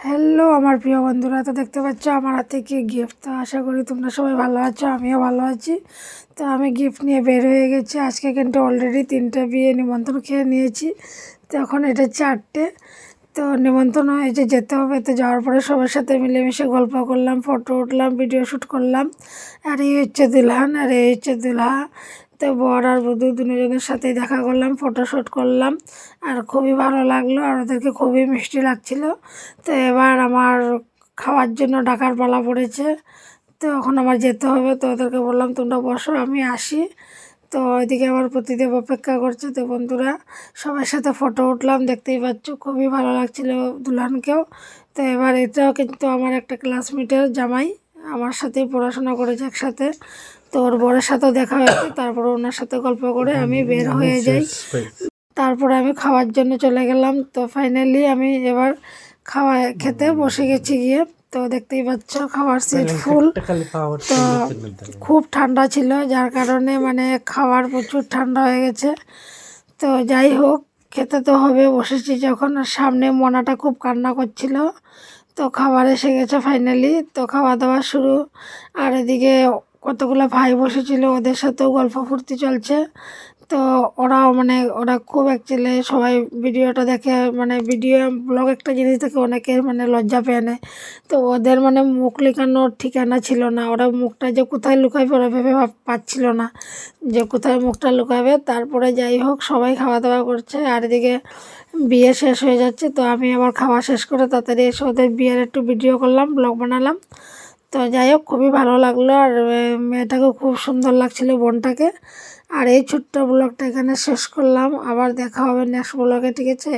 Hello আমার প্রিয় বন্ধুরা, তো দেখতে পাচ্ছ আমার হাতে কি গিফট। তো আশা করি তোমরা সবাই ভালো আছো, আমিও ভালো আছি। তো আমি গিফট নিয়ে বের হয়ে গেছি। আজকে কিন্তু অলরেডি 3টে বিয়ে নিমন্ত্রণ খেয়ে নিয়েছি, তো এখন এটা 4টে। তো নিমন্ত্রণ হয়েছে, যেতে হবে। তো যাওয়ার পরে সবার সাথে মিলেমিশে গল্প করলাম, ফটো উঠলাম, ভিডিও শ্যুট করলাম। আর এই হচ্ছে দুলহান আর এই হচ্ছে দুলহা। তো বর আর বধূ দুজনের সাথেই দেখা করলাম, ফটোশ্যুট করলাম। আর খুবই ভালো লাগলো, আর ওদেরকে খুবই মিষ্টি লাগছিল। তো এবার আমার খাওয়ার জন্য ডাকার পালা পড়েছে। তো এখন আমার যেতে হবে। তো ওদেরকে বললাম তোমরা বসো, আমি আসি। তো ওইদিকে আমার প্রতিদেব অপেক্ষা করছে। তো বন্ধুরা, সবার সাথে ফটো উঠলাম, দেখতেই পাচ্ছ খুবই ভালো লাগছিল দুলহানকেও। তো এবার এটাও কিন্তু আমার একটা ক্লাসমেটের জামাই, আমার সাথেই পড়াশোনা করেছে একসাথে। তো ওর বরের সাথেও দেখা হয়েছে। তারপরে ওনার সাথে গল্প করে আমি বের হয়ে যাই। তারপরে আমি খাওয়ার জন্য চলে গেলাম। তো ফাইনালি আমি এবার খেতে বসে গেছি গিয়ে। তো দেখতেই পাচ্ছ খাওয়ার সিট ফুল। তো খুব ঠান্ডা ছিল, যার কারণে মানে খাবার প্রচুর ঠান্ডা হয়ে গেছে। তো যাই হোক, খেতে তো হবে, বসেছি যখন। সামনে মনাটা খুব কান্না করছিল। তো খাবার এসে গেছে ফাইনালি। তো খাওয়া দাওয়া শুরু। আর এদিকে কতগুলো ভাই বসেছিল, ওদের সাথেও গল্প ফুর্তি চলছে। তো ওরা খুব অ্যাকচুয়ালি সবাই ভিডিওটা দেখে, মানে ভিডিও ব্লগ একটা জিনিস দেখে অনেকে মানে লজ্জা পেয়ে নেয়। তো ওদের মানে মুখ লুকানোর ঠিকানা ছিল না, ওরা মুখটা যে কোথায় লুকাবে ওরা ভেবে পাচ্ছিল না যে কোথায় মুখটা লুকাবে। তারপরে যাই হোক, সবাই খাওয়া দাওয়া করছে। আর এদিকে বিয়ে শেষ হয়ে যাচ্ছে। তো আমি আবার খাওয়া শেষ করে তাড়াতাড়ি এসে ওদের বিয়ের একটু ভিডিও করলাম, ব্লগ বানালাম। তো যাই হোক, খুবই ভালো লাগলো। আর মেয়েটাকেও খুব সুন্দর লাগছিল, বোনটাকে। আর এই ছোট্ট ব্লগটা এখানে শেষ করলাম। আবার দেখা হবে নেক্সট ব্লগে, ঠিক আছে?